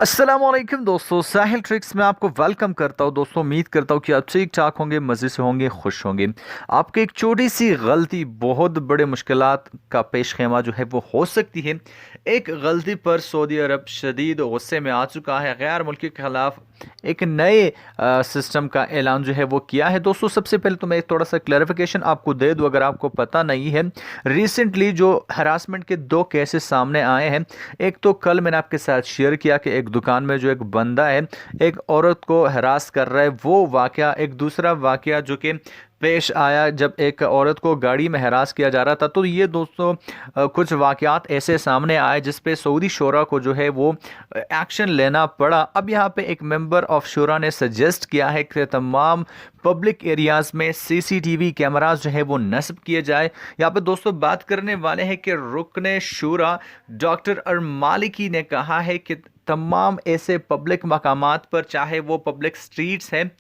अस्सलामुअलैकुम दोस्तों, साहिल ट्रिक्स में आपको वेलकम करता हूँ। दोस्तों उम्मीद करता हूँ कि आप ठीक ठाक होंगे, मज़े से होंगे, खुश होंगे। आपकी एक छोटी सी गलती बहुत बड़े मुश्किलात का पेश खेमा जो है वो हो सकती है। एक गलती पर सऊदी अरब शदीद गुस्से में आ चुका है, गैर मुल्की के खिलाफ एक नए सिस्टम का ऐलान जो है वो किया है। दोस्तों सबसे पहले तो मैं थोड़ा सा क्लैरिफिकेशन आपको दे दूं, अगर आपको पता नहीं है। रिसेंटली जो हरासमेंट के दो केसेस सामने आए हैं, एक तो कल मैंने आपके साथ शेयर किया कि एक दुकान में जो एक बंदा है एक औरत को हरास कर रहा है, वो वाकया। एक दूसरा वाकया जो कि पेश आया जब एक औरत को गाड़ी में हरास किया जा रहा था। तो ये दोस्तों कुछ वाकयात ऐसे सामने आए जिस पे सऊदी शोरा को जो है वो एक्शन लेना पड़ा। अब यहाँ पे एक मेंबर ऑफ शोरा ने सजेस्ट किया है कि तमाम पब्लिक एरियाज में सीसीटीवी कैमरास जो है वो नस्ब किए जाए। यहाँ पे दोस्तों बात करने वाले हैं कि रुकने शूरा डॉक्टर अरमालिकी ने कहा है कि तमाम ऐसे पब्लिक मकामात पर, चाहे वो पब्लिक स्ट्रीट्स हैं,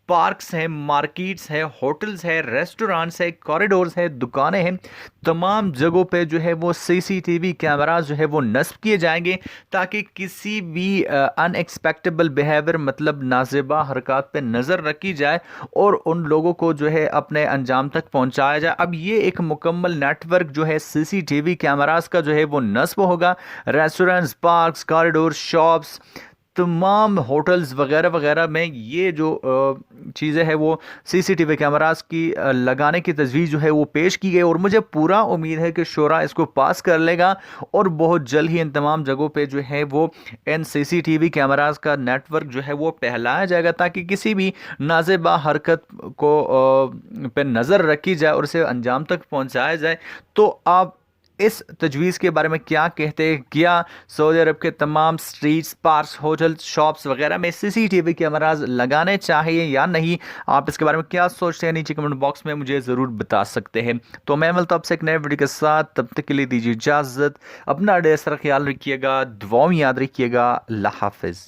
पार्क्स हैं, मार्केट्स हैं, होटल्स हैं, रेस्टोरेंट्स हैं, कॉरिडोर्स हैं, दुकानें हैं, तमाम जगहों पे जो है वो सीसीटीवी कैमरास जो है वो नस्ब किए जाएंगे, ताकि किसी भी अनएक्सपेक्टेबल बिहेवियर, मतलब नाजेबा हरकत पे नज़र रखी जाए और उन लोगों को जो है अपने अंजाम तक पहुंचाया जाए। अब ये एक मुकम्मल नेटवर्क जो है सीसीटीवी कैमरास का जो है वो नस्ब होगा। रेस्टोरेंट्स, पार्क्स, कॉरिडोर, शॉप्स, तमाम होटल्स वगैरह वगैरह में ये जो चीज़ें हैं वो सीसीटीवी कैमरास की लगाने की तजवीज़ जो है वो पेश की गई, और मुझे पूरा उम्मीद है कि शोरा इसको पास कर लेगा और बहुत जल्द ही इन तमाम जगहों पे जो है वो इन सीसीटीवी कैमरास का नेटवर्क जो है वो फैलाया जाएगा, ताकि किसी भी नाजेबा हरकत को पे नज़र रखी जाए और उसे अंजाम तक पहुंचाया जाए। तो आप इस तजवीज़ के बारे में क्या कहते हैं? क्या सऊदी अरब के तमाम स्ट्रीट्स, पार्क्स, होटल्स, शॉप्स वगैरह में सीसीटीवी कैमराज लगाने चाहिए या नहीं? आप इसके बारे में क्या सोचते हैं? नीचे कमेंट बॉक्स में मुझे ज़रूर बता सकते हैं। तो मैं मिलता हूं आपसे एक नए वीडियो के साथ, तब तक के लिए दीजिए इजाज़त। अपना ढेर सारा ख्याल रखिएगा, दुआओं में याद रखिएगा। अल्लाह हाफिज़।